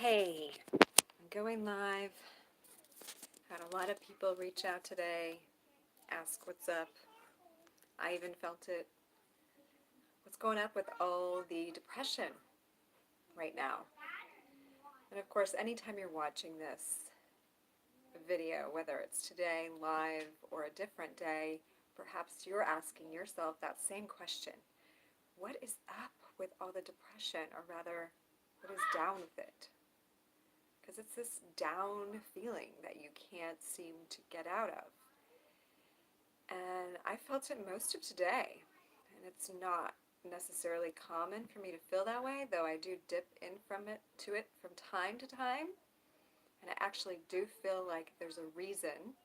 Hey, I'm going live. Had a lot of people reach out today, ask what's up. I even felt it. What's going up with all the depression right now? And of course, anytime you're watching this video, whether it's today, live, or a different day, perhaps you're asking yourself that same question. What is up with all the depression, or rather, what is down with it? Because it's this down feeling that you can't seem to get out of. And I felt it most of today. And it's not necessarily common for me to feel that way, though I do dip in from it to it from time to time. And I actually do feel like there's a reason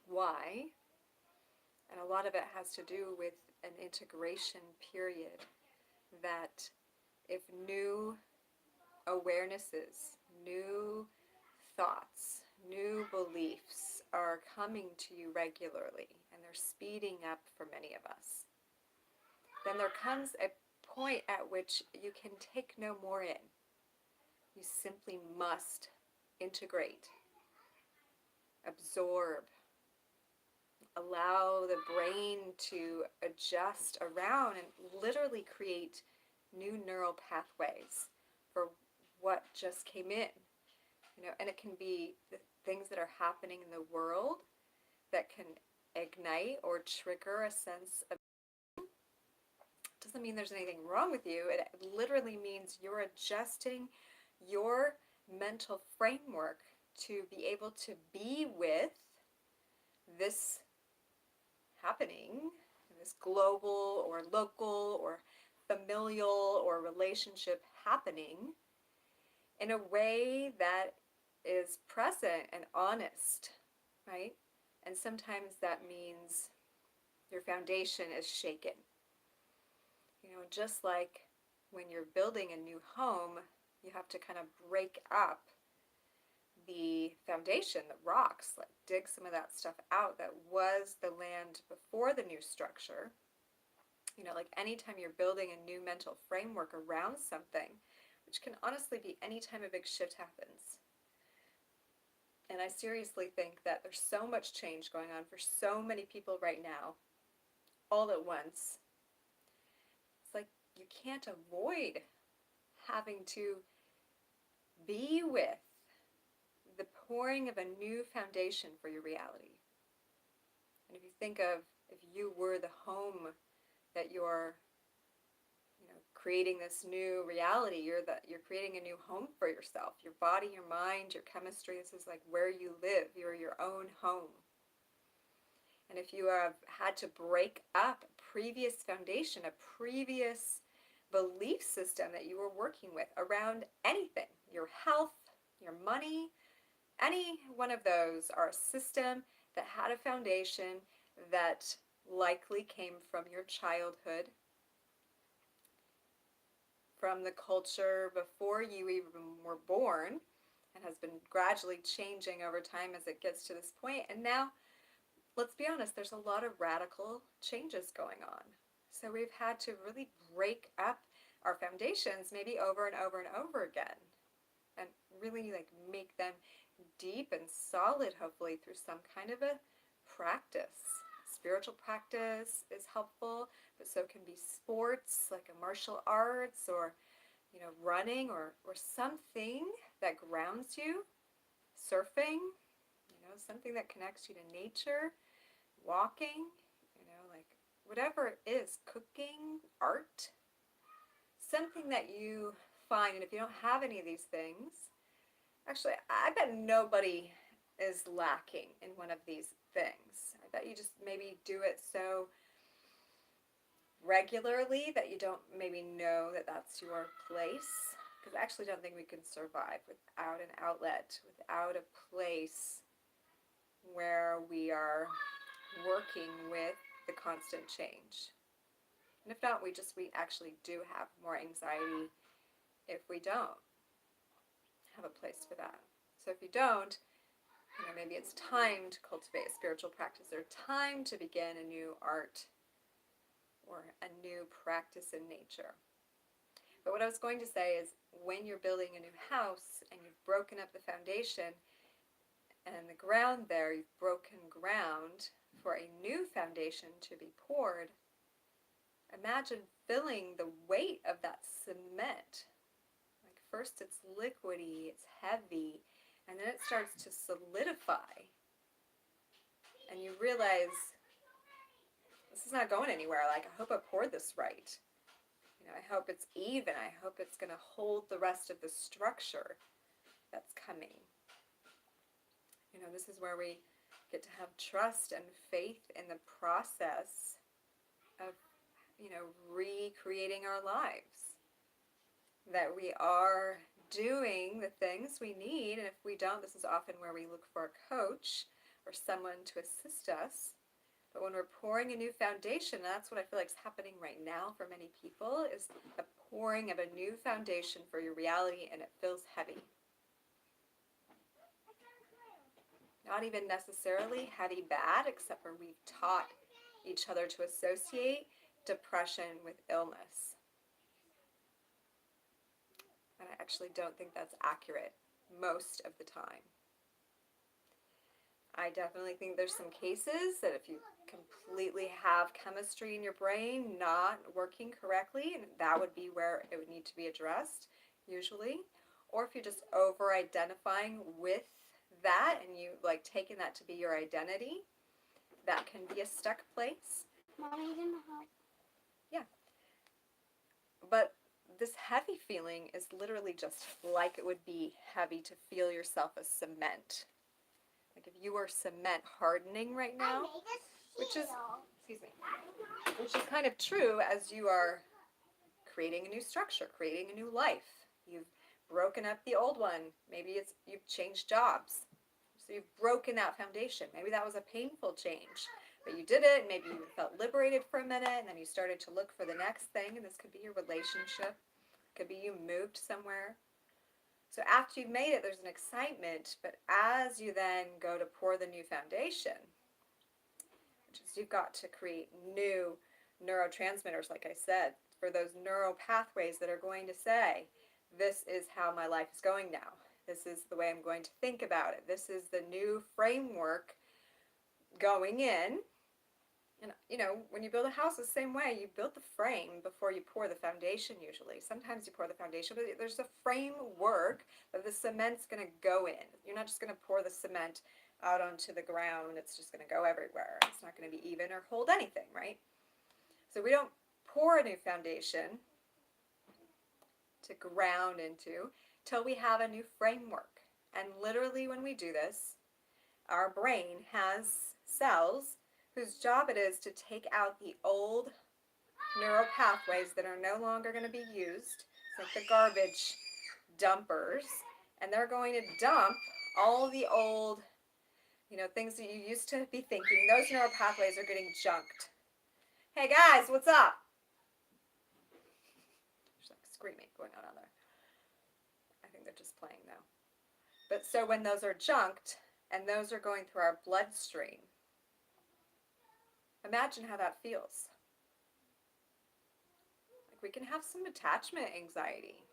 why. And a lot of it has to do with an integration period that if new awarenesses, new thoughts, new beliefs are coming to you regularly and they're speeding up for many of us, then there comes a point at which you can take no more in. You simply must integrate, absorb, allow the brain to adjust around and literally create new neural pathways for what just came in. And it can be the things that are happening in the world that can ignite or trigger a sense of. Doesn't mean there's anything wrong with you. It literally means you're adjusting your mental framework to be able to be with this happening, this global or local or familial or relationship happening in a way that is present and honest, right? And sometimes that means your foundation is shaken. Just like when you're building a new home, you have to kind of break up the foundation, the rocks, like dig some of that stuff out that was the land before the new structure. Like anytime you're building a new mental framework around something, which can honestly be any time a big shift happens. And I seriously think that there's so much change going on for so many people right now, all at once. It's like you can't avoid having to be with the pouring of a new foundation for your reality. And if you think of if you were the home that you're creating this new reality, you're creating a new home for yourself, your body, your mind, your chemistry. This is like where you live. You're your own home. And if you have had to break up a previous foundation, a previous belief system that you were working with around anything, your health, your money, any one of those are a system that had a foundation that likely came from your childhood, from the culture before you even were born, and has been gradually changing over time as it gets to this point. And now, let's be honest, there's a lot of radical changes going on. So we've had to really break up our foundations maybe over and over and over again, and really make them deep and solid, hopefully through some kind of a practice. Spiritual practice is helpful, but so can be sports like a martial arts or running or something that grounds you, surfing, something that connects you to nature, walking, like whatever it is, cooking, art, something that you find. And if you don't have any of these things, actually, I bet nobody is lacking in one of these things. I bet you just maybe do it so regularly that you don't maybe know that that's your place. Because I actually don't think we can survive without an outlet, without a place where we are working with the constant change. And if not, we actually do have more anxiety if we don't have a place for that. So if you don't, maybe it's time to cultivate a spiritual practice or time to begin a new art or a new practice in nature. But what I was going to say is when you're building a new house and you've broken up the foundation and the ground there, you've broken ground for a new foundation to be poured, imagine feeling the weight of that cement. Like first it's liquidy, it's heavy, and then it starts to solidify. And you realize this is not going anywhere. Like, I hope I poured this right. I hope it's even. I hope it's going to hold the rest of the structure that's coming. This is where we get to have trust and faith in the process of, recreating our lives. That we are doing the things we need, and if we don't, this is often where we look for a coach or someone to assist us. But when we're pouring a new foundation, that's what I feel like is happening right now for many people, is the pouring of a new foundation for your reality, and it feels heavy. Not even necessarily heavy bad, except for we've taught each other to associate depression with illness. And I actually don't think that's accurate most of the time. I definitely think there's some cases that if you completely have chemistry in your brain not working correctly, and that would be where it would need to be addressed, usually. Or if you're just over-identifying with that and you like taking that to be your identity, that can be a stuck place. Mommy didn't help. Yeah. But this heavy feeling is literally just like it would be heavy to feel yourself as cement. Like if you were cement hardening right now, which is kind of true as you are creating a new structure, creating a new life. You've broken up the old one. Maybe you've changed jobs. So you've broken that foundation. Maybe that was a painful change, but you did it. Maybe you felt liberated for a minute, and then you started to look for the next thing, and this could be your relationship. It could be you moved somewhere. So after you've made it, there's an excitement, but as you then go to pour the new foundation, which is you've got to create new neurotransmitters, like I said, for those neural pathways that are going to say, this is how my life is going now. This is the way I'm going to think about it. This is the new framework going in. And, when you build a house the same way, you build the frame before you pour the foundation usually. Sometimes you pour the foundation, but there's a framework that the cement's going to go in. You're not just going to pour the cement out onto the ground. It's just going to go everywhere. It's not going to be even or hold anything, right? So we don't pour a new foundation to ground into till we have a new framework. And literally when we do this, our brain has cells whose job it is to take out the old neural pathways that are no longer going to be used. It's like the garbage dumpers. And they're going to dump all the old, things that you used to be thinking. Those neural pathways are getting junked. Hey guys, what's up? There's like screaming going on there. I think they're just playing though. But so when those are junked and those are going through our bloodstream, imagine how that feels. Like we can have some attachment anxiety.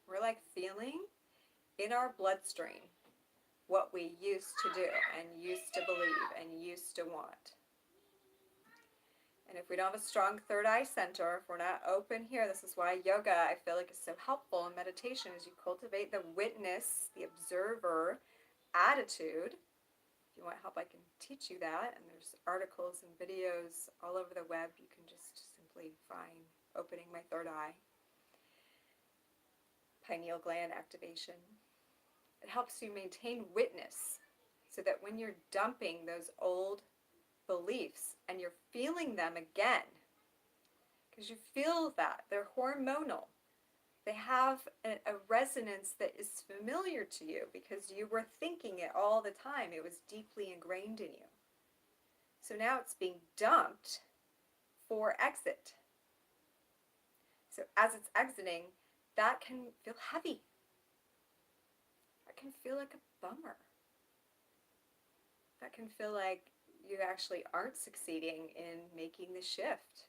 We're like feeling in our bloodstream what we used to do and used to believe and used to want. And if we don't have a strong third eye center, if we're not open here, this is why yoga, I feel like, is so helpful in meditation, is you cultivate the witness, the observer attitude. If you want help, I can teach you that. And there's articles and videos all over the web. You can just simply find opening my third eye. Pineal gland activation. It helps you maintain witness so that when you're dumping those old beliefs and you're feeling them again, because you feel that they're hormonal, they have a resonance that is familiar to you because you were thinking it all the time. It was deeply ingrained in you. So now it's being dumped for exit. So as it's exiting, that can feel heavy. That can feel like a bummer. That can feel like you actually aren't succeeding in making the shift.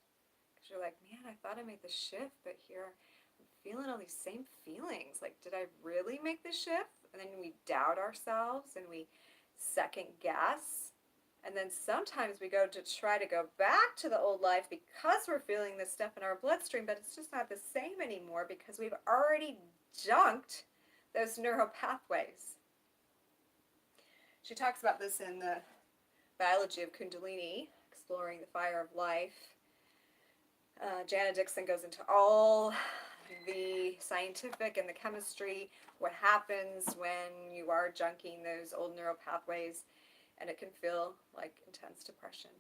Because you're like, man, I thought I made the shift, but here I'm feeling all these same feelings. Like, did I really make the shift? And then we doubt ourselves and we second guess. And then sometimes we go to try to go back to the old life because we're feeling this stuff in our bloodstream, but it's just not the same anymore because we've already junked those neural pathways. She talks about this in the Biology of Kundalini, Exploring the Fire of Life. Jana Dixon goes into all the scientific and the chemistry, what happens when you are junking those old neural pathways, and it can feel like intense depression.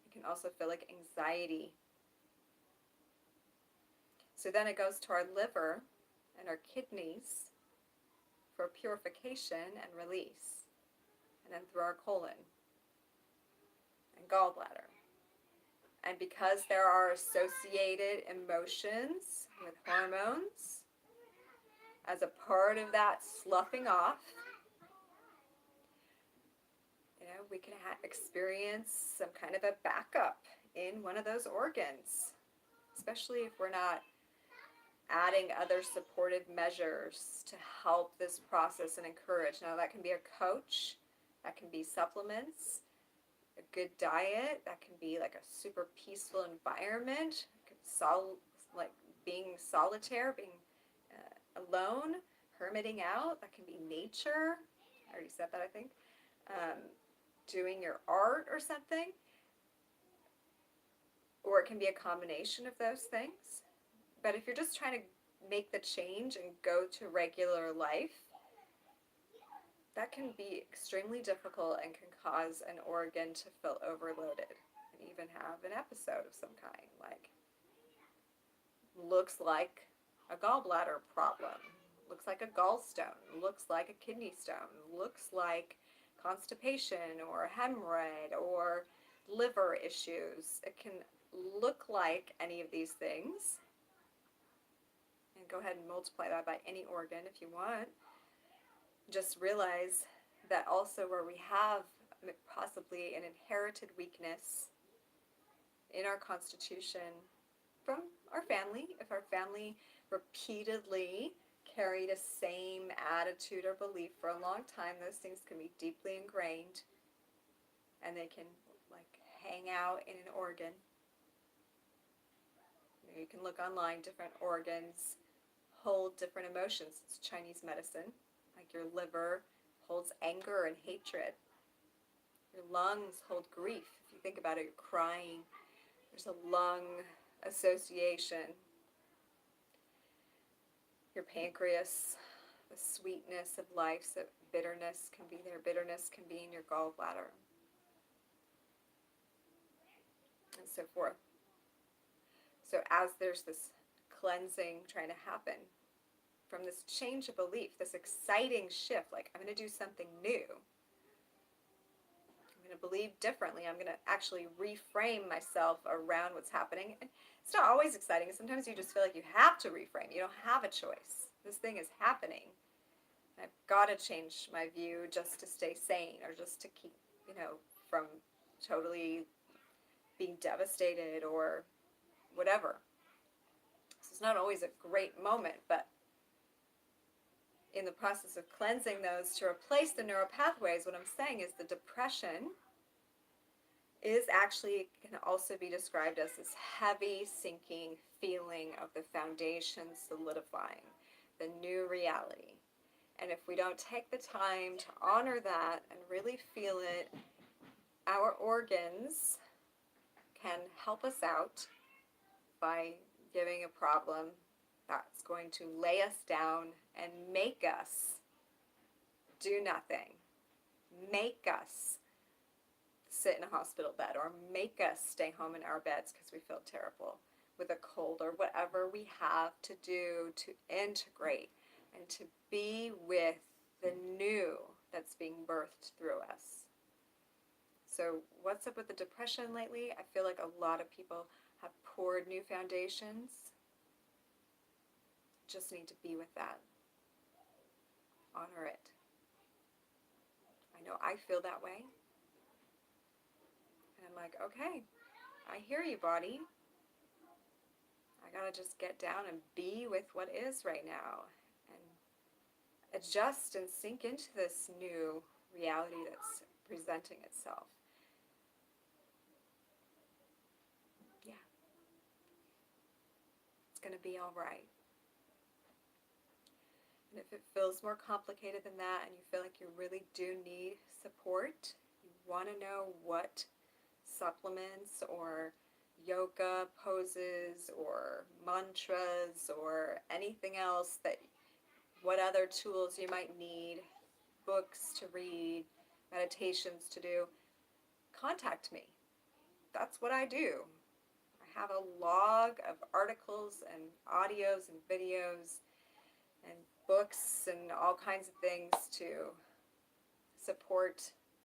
It can also feel like anxiety. So then it goes to our liver and our kidneys for purification and release, and then through our colon and gallbladder. And because there are associated emotions with hormones as a part of that sloughing off, we can experience some kind of a backup in one of those organs, especially if we're not adding other supportive measures to help this process and encourage. Now, that can be a coach, that can be supplements, a good diet, that can be like a super peaceful environment, like being solitaire, being alone, hermiting out. That can be nature. I already said that, I think. Doing your art or something. Or it can be a combination of those things. But if you're just trying to make the change and go to regular life, that can be extremely difficult and can cause an organ to feel overloaded and even have an episode of some kind, like looks like a gallbladder problem, looks like a gallstone, looks like a kidney stone, looks like constipation or hemorrhoid or liver issues. It can look like any of these things. And go ahead and multiply that by any organ if you want. Just realize that also where we have possibly an inherited weakness in our constitution from our family, if our family repeatedly carried a same attitude or belief for a long time, those things can be deeply ingrained and they can like hang out in an organ. You can look online, different organs hold different emotions. It's Chinese medicine. Like your liver holds anger and hatred. Your lungs hold grief. If you think about it, you're crying. There's a lung association. Your pancreas, the sweetness of life, so bitterness can be there. Bitterness can be in your gallbladder. And so forth. So as there's this cleansing trying to happen, from this change of belief, this exciting shift, like I'm going to do something new. I'm going to believe differently. I'm going to actually reframe myself around what's happening. And it's not always exciting. Sometimes you just feel like you have to reframe. You don't have a choice. This thing is happening. I've got to change my view just to stay sane or just to keep, from totally being devastated or whatever. So it's not always a great moment, but in the process of cleansing those to replace the neural pathways, what I'm saying is the depression is actually can also be described as this heavy sinking feeling of the foundation solidifying, the new reality. And if we don't take the time to honor that and really feel it, our organs can help us out by giving a problem that's going to lay us down and make us do nothing. Make us sit in a hospital bed or make us stay home in our beds because we feel terrible with a cold or whatever we have to do to integrate and to be with the new that's being birthed through us. So what's up with the depression lately? I feel like a lot of people have poured new foundations. Just need to be with that. Honor it. I know I feel that way. And I'm like, okay, I hear you, body. I gotta just get down and be with what is right now and adjust and sink into this new reality that's presenting itself. Yeah, it's gonna be all right. And if it feels more complicated than that and you feel like you really do need support, you want to know what supplements or yoga poses or mantras or anything else that, what other tools you might need, books to read, meditations to do, contact me. That's what I do. I have a log of articles and audios and videos and books and all kinds of things to support